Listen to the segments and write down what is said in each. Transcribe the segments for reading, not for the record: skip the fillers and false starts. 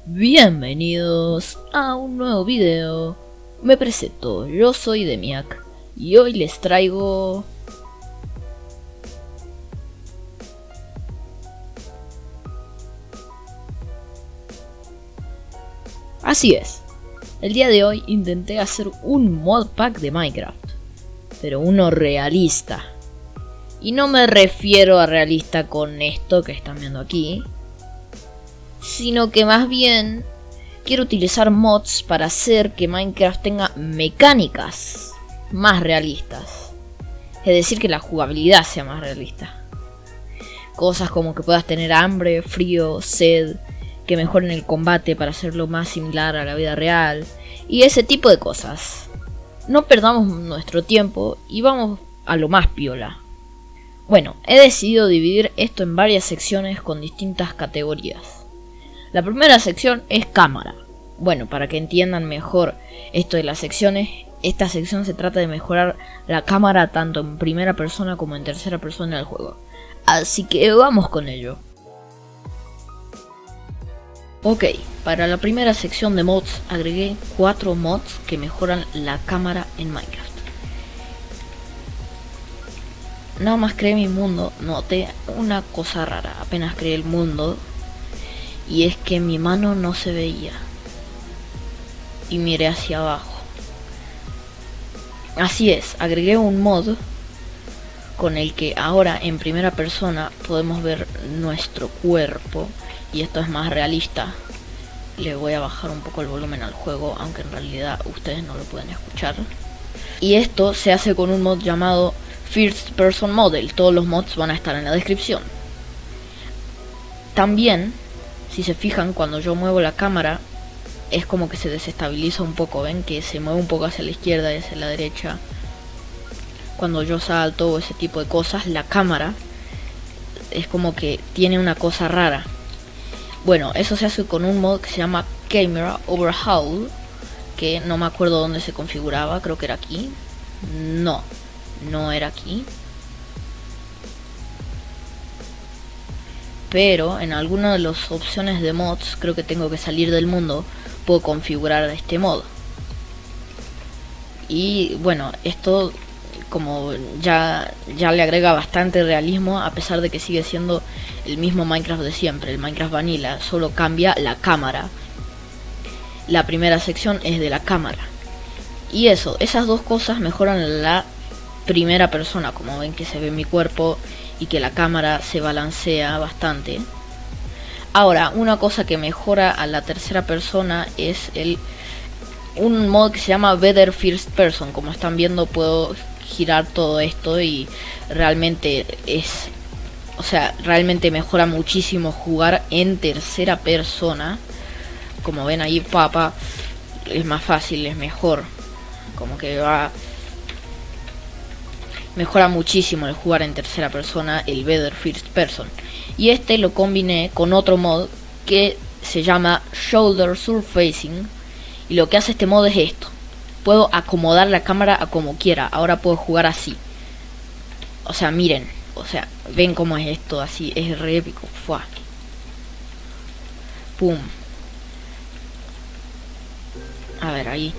Bienvenidos a un nuevo video. Me presento, yo soy Demiak y hoy les traigo... Así es, el día de hoy intenté hacer un modpack de Minecraft, pero uno realista. Y no me refiero a realista con esto que están viendo aquí, sino que más bien quiero utilizar mods para hacer que Minecraft tenga mecánicas más realistas. Es decir, que la jugabilidad sea más realista. Cosas como que puedas tener hambre, frío, sed, que mejoren el combate para hacerlo más similar a la vida real, y ese tipo de cosas. No perdamos nuestro tiempo y vamos a lo más piola. Bueno, he decidido dividir esto en varias secciones con distintas categorías. La primera sección es cámara. Bueno, para que entiendan mejor esto de las secciones, esta sección se trata de mejorar la cámara tanto en primera persona como en tercera persona del juego. Así que vamos con ello. Ok, para la primera sección de mods agregué 4 mods que mejoran la cámara en Minecraft. Nada más creé mi mundo, noté una cosa rara. Apenas creé el mundo, y es que mi mano no se veía. Y miré hacia abajo. Así es, agregué un mod con el que ahora en primera persona podemos ver nuestro cuerpo. Y esto es más realista. Le voy a bajar un poco el volumen al juego, aunque en realidad ustedes no lo pueden escuchar. Y esto se hace con un mod llamado First Person Model. Todos los mods van a estar en la descripción. También, si se fijan, cuando yo muevo la cámara es como que se desestabiliza un poco. Ven que se mueve un poco hacia la izquierda y hacia la derecha. Cuando yo salto o ese tipo de cosas, la cámara es como que tiene una cosa rara. Bueno, eso se hace con un mod que se llama Camera Overhaul, que no me acuerdo dónde se configuraba, creo que era aquí. No era aquí. Pero en alguna de las opciones de mods, creo que tengo que salir del mundo, puedo configurar este mod. Y bueno, esto como ya le agrega bastante realismo, a pesar de que sigue siendo el mismo Minecraft de siempre, el Minecraft Vanilla, solo cambia la cámara. La primera sección es de la cámara. Y esas dos cosas mejoran la primera persona, como ven que se ve mi cuerpo y que la cámara se balancea bastante. Ahora, una cosa que mejora a la tercera persona es un mod que se llama Better First Person. Como están viendo, puedo girar todo esto y realmente realmente mejora muchísimo jugar en tercera persona. Como ven ahí, es más fácil, es mejor. Como que mejora muchísimo el jugar en tercera persona, el Better First Person. Y lo combiné con otro mod que se llama Shoulder Surfacing. Y lo que hace este mod es esto. Puedo acomodar la cámara a como quiera. Ahora puedo jugar así. O sea, miren. O sea, ven cómo es esto así. Es re épico. ¡Fua! ¡Pum! A ver, ahí.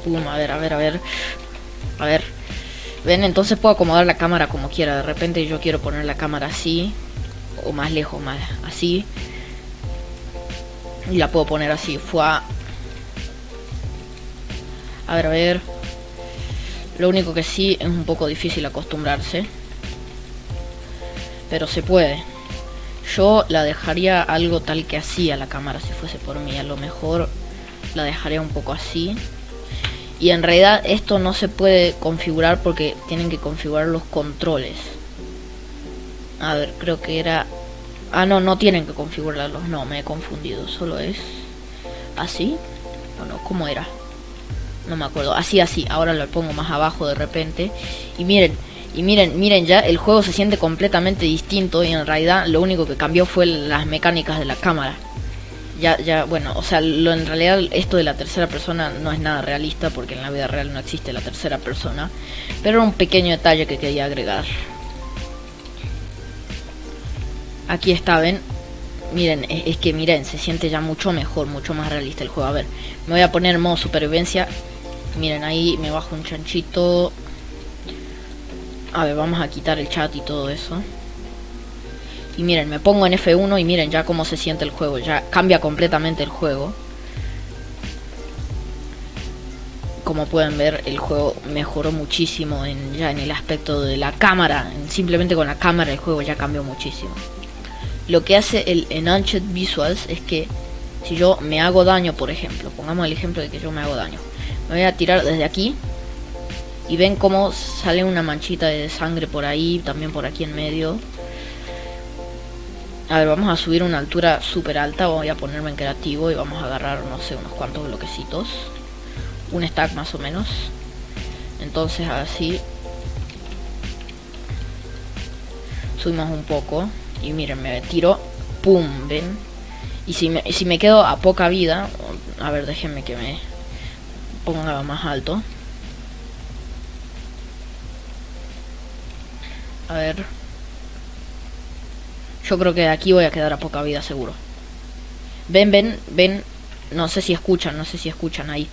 ¡Pum! A ver. A ver. Ven, entonces puedo acomodar la cámara como quiera. De repente yo quiero poner la cámara así. O más lejos, más así. Y la puedo poner así. ¡Fua! A ver. Lo único que sí es un poco difícil acostumbrarse. Pero se puede. Yo la dejaría algo tal que así a la cámara si fuese por mí. A lo mejor la dejaría un poco así. Y en realidad esto no se puede configurar porque tienen que configurar los controles. A ver, creo que era... Ah, no tienen que configurarlos. No, me he confundido. Solo es... ¿así? ¿O no? ¿Cómo era? No me acuerdo. Así. Ahora lo pongo más abajo de repente. Y miren ya. El juego se siente completamente distinto. Y en realidad lo único que cambió fue las mecánicas de la cámara. Bueno, o sea, en realidad esto de la tercera persona no es nada realista. Porque en la vida real no existe la tercera persona. Pero era un pequeño detalle que quería agregar. Aquí está, ven. Miren, es que miren, se siente ya mucho mejor, mucho más realista el juego. A ver, me voy a poner en modo supervivencia. Miren, ahí me bajo un chanchito. A ver, vamos a quitar el chat y todo eso. Y miren, me pongo en F1 y miren ya cómo se siente el juego. Ya cambia completamente el juego. Como pueden ver, el juego mejoró muchísimo ya en el aspecto de la cámara. Simplemente con la cámara el juego ya cambió muchísimo. Lo que hace el Enhanced Visuals es que si yo me hago daño, por ejemplo, pongamos el ejemplo de que yo me hago daño, me voy a tirar desde aquí y ven cómo sale una manchita de sangre por ahí, también por aquí en medio. A ver, vamos a subir a una altura súper alta, voy a ponerme en creativo y vamos a agarrar, no sé, unos cuantos bloquecitos, un stack más o menos. Entonces así subimos un poco. Y miren, me tiro, pum, ven. Y si me quedo a poca vida, a ver, déjenme que me ponga más alto. A ver. Yo creo que de aquí voy a quedar a poca vida seguro. Ven. No sé si escuchan ahí.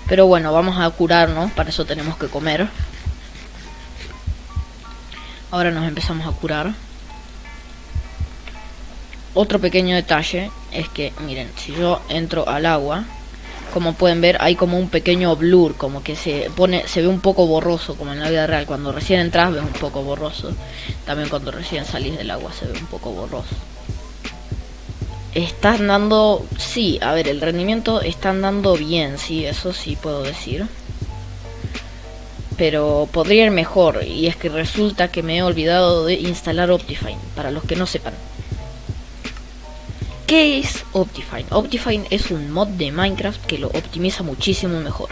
Pero bueno, vamos a curarnos, para eso tenemos que comer. Ahora nos empezamos a curar. Otro pequeño detalle es que, miren, si yo entro al agua, como pueden ver, hay como un pequeño blur, como que se ve un poco borroso, como en la vida real. Cuando recién entras ves un poco borroso. También cuando recién salís del agua se ve un poco borroso. Están dando, sí, a ver, el rendimiento están dando bien, sí, eso sí puedo decir. Pero podría ir mejor, y es que resulta que me he olvidado de instalar Optifine, para los que no sepan. ¿Qué es Optifine? Optifine es un mod de Minecraft que lo optimiza muchísimo mejor.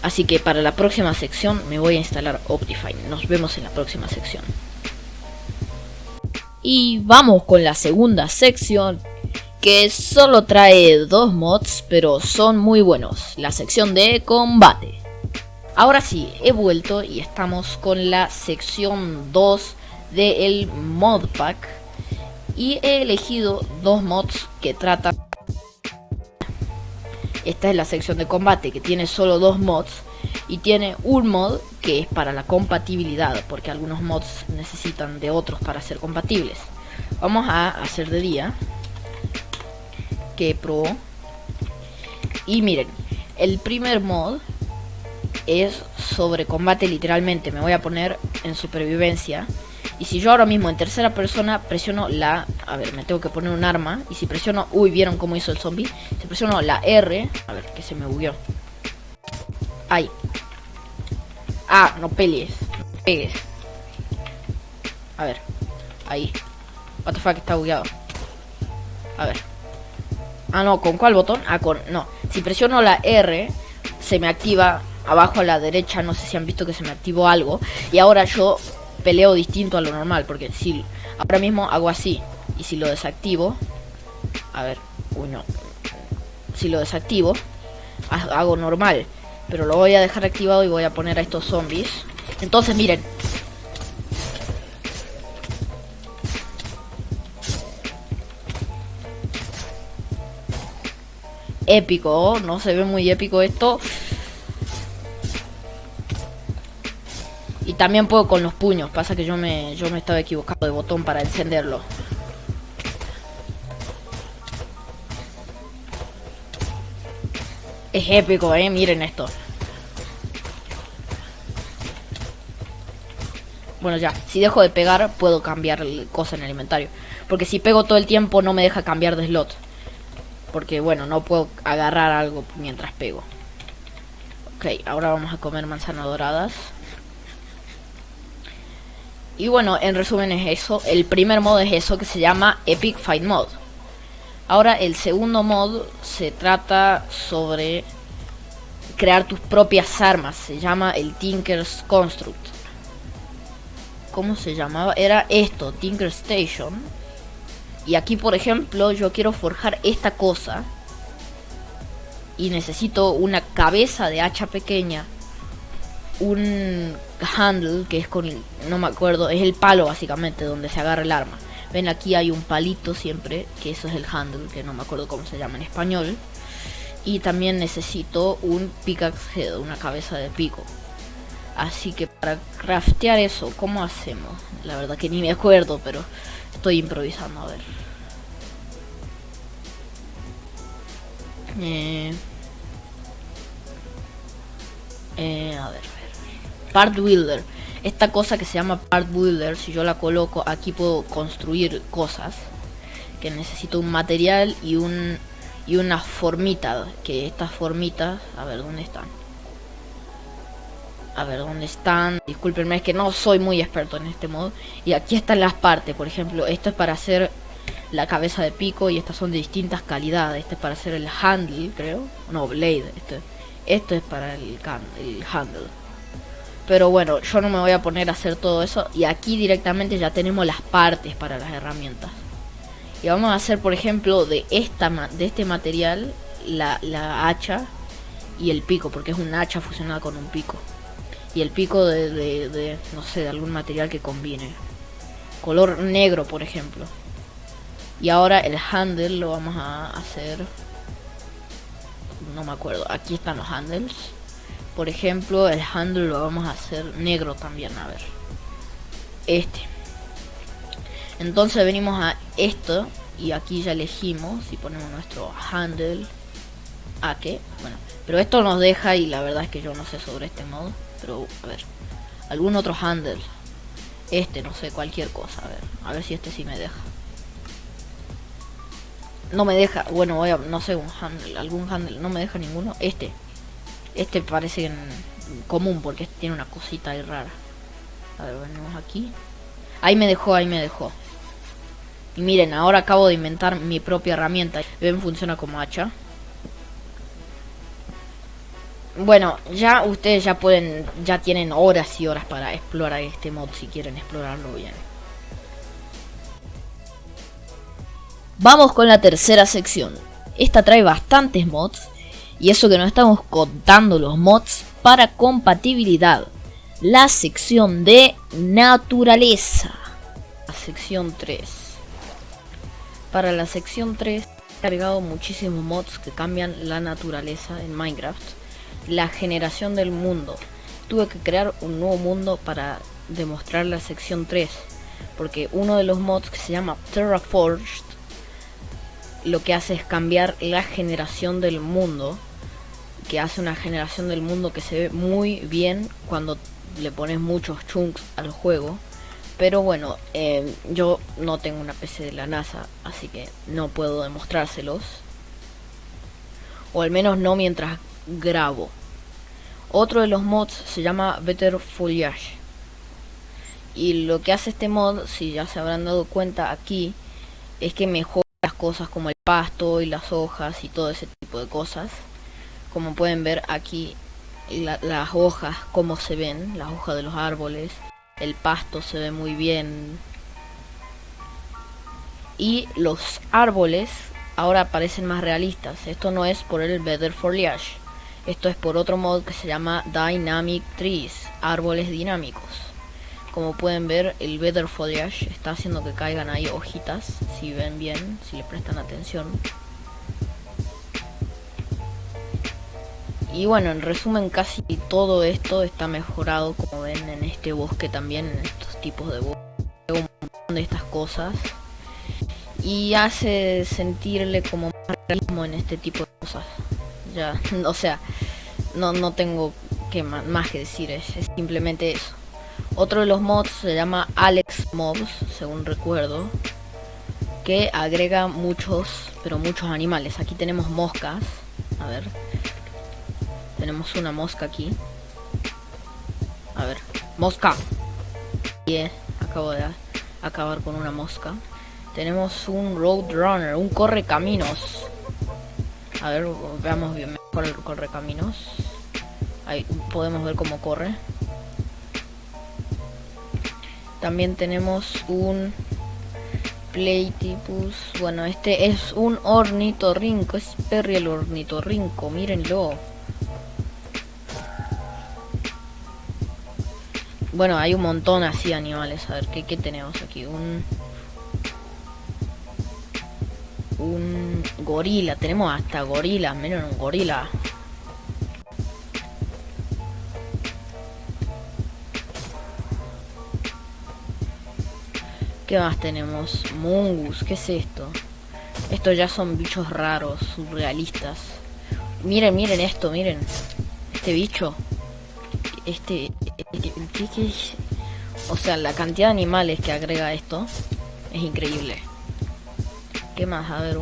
Así que para la próxima sección me voy a instalar Optifine. Nos vemos en la próxima sección. Y vamos con la segunda sección, que solo trae 2 mods, pero son muy buenos. La sección de combate. Ahora sí, he vuelto y estamos con la sección 2 del mod pack. Y he elegido 2 mods que tratan... Esta es la sección de combate, que tiene solo 2 mods. Y tiene un mod que es para la compatibilidad, porque algunos mods necesitan de otros para ser compatibles. Vamos a hacer de día. Que pro. Y miren, el primer mod es sobre combate literalmente. Me voy a poner en supervivencia. Y si yo ahora mismo en tercera persona presiono la... A ver, me tengo que poner un arma. Y si presiono... Uy, ¿vieron cómo hizo el zombie? Si presiono la R... A ver, que se me bugueó. Ahí. Ah, no pelees. No pegues. A ver. Ahí. What the fuck, está bugueado. A ver. Ah, no, ¿con cuál botón? Ah, con... No. Si presiono la R, se me activa abajo a la derecha. No sé si han visto que se me activó algo. Y ahora yo peleo distinto a lo normal. Porque si ahora mismo hago así. Y si lo desactivo... A ver. Uy, no. Si lo desactivo, hago normal. Pero lo voy a dejar activado y voy a poner a estos zombies. Entonces, miren. Épico, ¿no? Se ve muy épico esto. Y también puedo con los puños. Pasa que yo me estaba equivocando de botón para encenderlo. Es épico, miren esto. Bueno, ya, si dejo de pegar puedo cambiar cosas en el inventario. Porque si pego todo el tiempo no me deja cambiar de slot. Porque bueno, no puedo agarrar algo mientras pego. Ok, ahora vamos a comer manzanas doradas. Y bueno, en resumen es eso. El primer mod es eso, que se llama Epic Fight Mod. Ahora el segundo mod se trata sobre crear tus propias armas. Se llama el Tinker's Construct. ¿Cómo se llamaba? Era esto, Tinker Station. Y aquí por ejemplo yo quiero forjar esta cosa. y necesito una cabeza de hacha pequeña, un handle que es con el, no me acuerdo, es el palo básicamente donde se agarra el arma. Ven, aquí hay un palito siempre, que eso es el handle, que no me acuerdo cómo se llama en español. Y también necesito un pickaxe head, una cabeza de pico. Así que para craftear eso, ¿cómo hacemos? La verdad que ni me acuerdo, pero estoy improvisando, a ver. A ver. Part Builder. Esta cosa que se llama Part Builder, si yo la coloco aquí puedo construir cosas. Que necesito un material y una formita. Que estas formitas, a ver dónde están. A ver dónde están. Discúlpenme, es que no soy muy experto en este modo. Y aquí están las partes. Por ejemplo, esto es para hacer la cabeza de pico. Y estas son de distintas calidades. Este es para hacer el handle, creo. No, blade. Esto es para el handle. Pero bueno, yo no me voy a poner a hacer todo eso. Y aquí directamente ya tenemos las partes para las herramientas. Y vamos a hacer, por ejemplo, de este material la hacha y el pico. Porque es un hacha fusionada con un pico. Y el pico de no sé, de algún material que combine. Color negro, por ejemplo. Y ahora el handle lo vamos a hacer. No me acuerdo. Aquí están los handles. Por ejemplo, el handle lo vamos a hacer negro también. A ver. Entonces venimos a esto. Y aquí ya elegimos. Y ponemos nuestro handle. ¿A qué? Bueno. Pero esto nos deja. Y la verdad es que yo no sé sobre este modo. Pero, a ver, algún otro handle. No sé, cualquier cosa. A ver si este sí me deja. No me deja, bueno, voy a, no sé, algún handle. No me deja ninguno. Este parece común porque tiene una cosita ahí rara. A ver, venimos aquí. Ahí me dejó. Y miren, ahora acabo de inventar mi propia herramienta. Ven, funciona como hacha. Bueno, ya ustedes ya tienen horas y horas para explorar este mod si quieren explorarlo bien. Vamos con la tercera sección. Esta trae bastantes mods y eso que no estamos contando los mods para compatibilidad. La sección de naturaleza. La sección 3. Para la sección 3 he cargado muchísimos mods que cambian la naturaleza en Minecraft. La generación del mundo. Tuve que crear un nuevo mundo para demostrar la sección 3. Porque uno de los mods que se llama Terraforged lo que hace es cambiar la generación del mundo. Que hace una generación del mundo que se ve muy bien cuando le pones muchos chunks al juego. Pero bueno, yo no tengo una PC de la NASA, así que no puedo demostrárselos. O al menos no mientras grabo. Otro de los mods se llama Better Foliage. Y lo que hace este mod, si ya se habrán dado cuenta aquí, es que mejora las cosas como el pasto y las hojas y todo ese tipo de cosas. Como pueden ver aquí, las hojas, cómo se ven, las hojas de los árboles. El pasto se ve muy bien. Y los árboles ahora parecen más realistas. Esto no es por el Better Foliage. Esto es por otro mod que se llama Dynamic Trees, árboles dinámicos. Como pueden ver, el Better Foliage está haciendo que caigan ahí hojitas, si ven bien, si le prestan atención. Y bueno, en resumen, casi todo esto está mejorado, como ven en este bosque también, en estos tipos de bosque, un montón de estas cosas. Y hace sentirle como más realismo en este tipo de cosas. Ya, o sea, no tengo más que decir, es simplemente eso. Otro de los mods se llama Alex Mobs, según recuerdo, que agrega muchos animales. Aquí tenemos moscas, a ver, tenemos una mosca aquí. A ver, mosca. Acabo de acabar con una mosca. Tenemos un Roadrunner, un correcaminos. A ver, veamos bien mejor el correcaminos. Ahí podemos ver cómo corre. También tenemos un Platypus. Bueno, este es un ornitorrinco. Es Perry el ornitorrinco, mírenlo. Bueno, hay un montón así de animales. A ver, ¿qué tenemos aquí? Un gorila. Tenemos hasta gorilas. Miren, un gorila. ¿Qué más tenemos? Mongoose. ¿Qué es esto? Estos ya son bichos raros, surrealistas. Miren esto, miren. Este bicho. ¿Qué es? O sea, la cantidad de animales que agrega esto es increíble. ¿Qué más? A ver,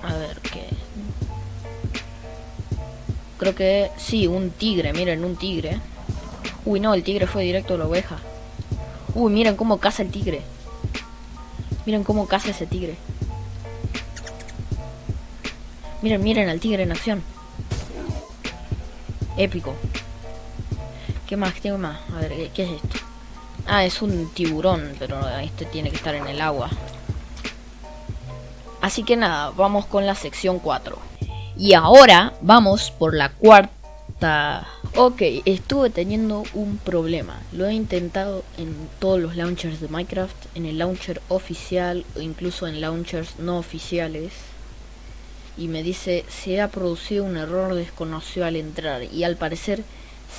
a ver, ¿qué? Creo que sí, un tigre, miren, un tigre. Uy, no, el tigre fue directo a la oveja. Uy, miren cómo caza el tigre. Miren cómo caza ese tigre. Miren al tigre en acción. Épico. ¿Qué más? ¿Qué más? A ver, ¿qué es esto? Ah, es un tiburón, pero este tiene que estar en el agua. Así que nada, vamos con la sección 4. Y ahora vamos por la cuarta. Ok, estuve teniendo un problema. Lo he intentado en todos los launchers de Minecraft, en el launcher oficial o incluso en launchers no oficiales. Y me dice, se ha producido un error desconocido al entrar. Y al parecer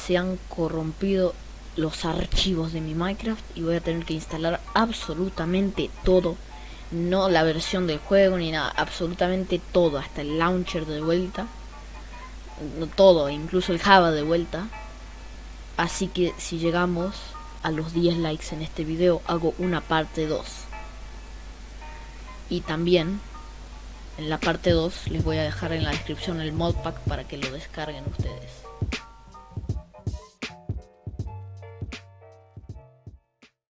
se han corrompido los archivos de mi Minecraft. Y voy a tener que instalar absolutamente todo. No la versión del juego ni nada, absolutamente todo. Hasta el launcher de vuelta. No, todo, incluso el Java de vuelta. Así que si llegamos a los 10 likes en este video, hago una parte 2. Y también en la parte 2 les voy a dejar en la descripción el modpack para que lo descarguen ustedes.